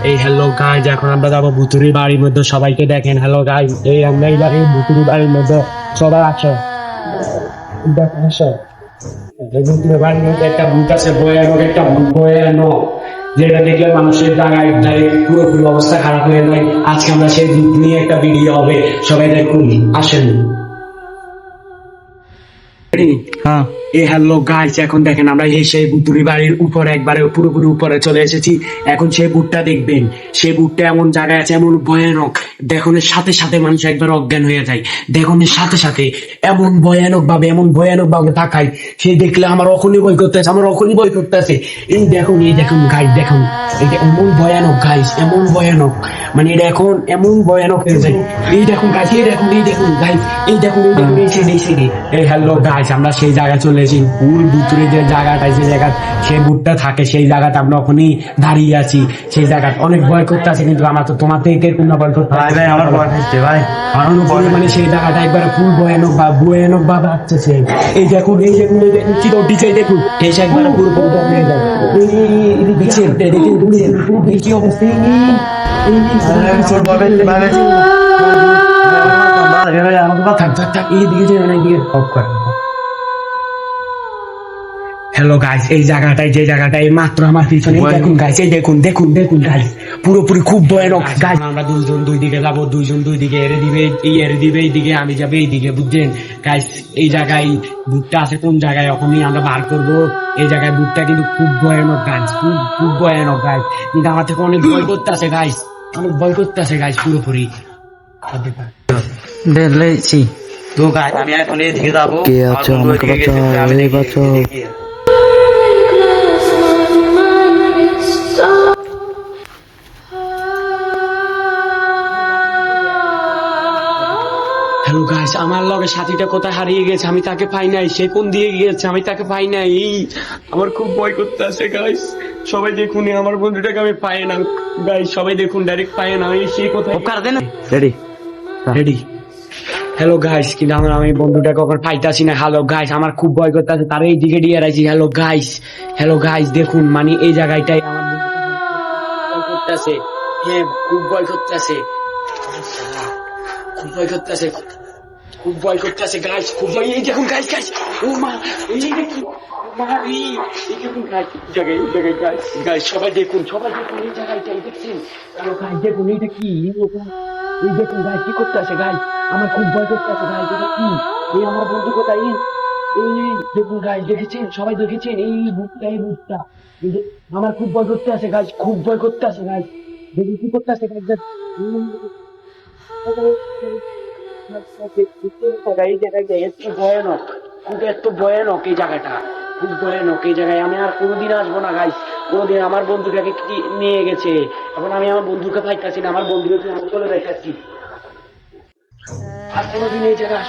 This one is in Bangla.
এই হ্যালো গাইজ, এখন আমরা যাবো ভুতুরি বাড়ির মধ্যে। সবাইকে দেখেন। হ্যালো গাইজ, এই আমরা এই বাড়ির ভুতুরি বাড়ির মধ্যে সবাই আছে। দেখেন আসো, এই ভুতুরি বাড়ির মধ্যে একটা ভূত আছে, ভয়ানক একটা ভূত, ভয়ানক, যেটা দেখলে মানুষের জায়গায় পুরোপুরি অবস্থা খারাপ হয়ে যায়। আজকে আমরা সেই ভূত নিয়ে একটা ভিডিও হবে, সবাই দেখুন, আসেন। হ্যাঁ, এই হ্যালো গাইস, এখন দেখেন আমরা সেই ভুতুরি বাড়ির উপরে একবারে পুরোপুরি উপরে চলে এসেছি। এখন সেই ভূতটা দেখবেন। সেই ভূতটা এমন জায়গায় আছে, এমন ভয়ানক, দেখনের সাথে সাথে মানুষ একবার অজ্ঞান হয়ে যায়। দেখনের সাথে সাথে এমন ভয়ানক ভাবে তাকায়, সে দেখলে আমার অখনই ভয় করতেছে, আমার অখনই ভয় করতেছে। এই দেখুন গাইস, দেখুন এটা এমন ভয়ানক গাইস, এমন ভয়ানক, মানে এটা এখন এমন ভয়ানক হয়ে যায়। এই দেখুন গাইস, এই দেখুন গাইস, এই দেখুন এই হ্যালো গাইস, আমরা সেই জায়গায় চলে এসেছি। ফুল ভিতরে যে জায়গাটা, যে জায়গা সেই ভূতটা থাকে, সেই জায়গাটা আমরা ওখানেই দাঁড়িয়ে আছি। সেই জায়গা অনেক ভয় করতে আছে, কিন্তু আমার তো তোমার থেকে কোন ভয় করতে ভাই ভাই আমার ভয় হচ্ছে ভাই। আমার উপরে মানে সেই জায়গাটা একবার ফুল ভয়ানক ভাবে আসছে। এই দেখুন কি ডিজাইন দেখুন, এসে একবার পুরো কি অবস্থা। হ্যালো গাইস, এই জায়গাটায়, যে জায়গাটায় মাত্র আমার পিছনে, দেখুন গাইস, এই দেখুন গাইস, পুরোপুরি খুব ভয়ানক গাইস। আমরা দুইজন দুই দিকে যাবো, দুইজন দুই দিকে এরে দিবে, এরে দিবে এইদিকে, আমি যাবো এইদিকে, বুঝছেন গাইস। এই জায়গায় ভূতটা আছে কোন জায়গায়, ওখানেই আমরা বার করবো। এই জায়গায় ভূতটা কিন্তু খুব ভয়ানক গাইস, খুব ভয়ানক গাইস, কিন্তু আমার থেকে অনেক ভয় করতে আছে গাইস, অনেক ভয় করতে আছে গাইস পুরোপুরি। দেখলেছি তো গাই, আমি এখন এদিকে যাবো। কে আছো? আমাকে বাঁচাও, এই বাঁচাও। হ্যালো গাইস, আমার লগে সাথীটা কোথায় হারিয়ে গেছে, আমি তাকে পাই নাই। সে কোন দিয়ে গিয়েছে, আমি তাকে পাই নাই। আমার খুব ভয় করতে আছে গাইস। সবাই দেখুন, আমার বন্ধুটাকে আমি পাই না গাইস, সবাই দেখুন, ডাইরেক্ট পাই না। সে কোথায়? Ready ready. হ্যালো গাইস, কিন্তু আমি বন্ধুটাকে কখন পাইতাছি না। হ্যালো গাইস, আমার খুব ভয় করতে আছে, তার এই দিকে দিয়ে রাখছি। হ্যালো গাইস, দেখুন, মানে এই জায়গাটাই আমার ভয় করতেছে। হ্যাঁ, খুব ভয় করতেছে, খুব ভয় করতেছে, খুব ভয় করতেছে গাইস, খুব ভয়। এই দেখুন গাইস, ও মা, এই দেখুন মা, এই দেখুন গাইস, এই জায়গায় গাইস, সবাই দেখুন এই জায়গাটাই দেখছেন। হ্যালো গাইস, দেখুন এইটা কি, এই দেখুন গাইস, কি করতেছে গাইস, আমার খুব ভয় করতেছে গাইস। এটা কি? এই আমার বন্ধু কোথায়? এই দেখুন গাইস, দেখেছেন, সবাই দেখেছেন এই ভূতটা, কিন্তু আমার খুব ভয় করতে আছে গাইস, খুব ভয় করতে আছে গাইস। দেখি কি করতে আছে গাইস। এই জায়গাটা এত ভয়ানক এই জায়গাটা, খুব ভয়ানক। এই জায়গায় আমি আর কোনোদিন আসবো না গাইস, কোনোদিন। আমার বন্ধুটাকে নিয়ে গেছে, এখন আমি আমার বন্ধুকে পাইতেছি না, আমার বন্ধুকে আমি চলে যাইতেছি। আর কোনোদিন এই জায়গায়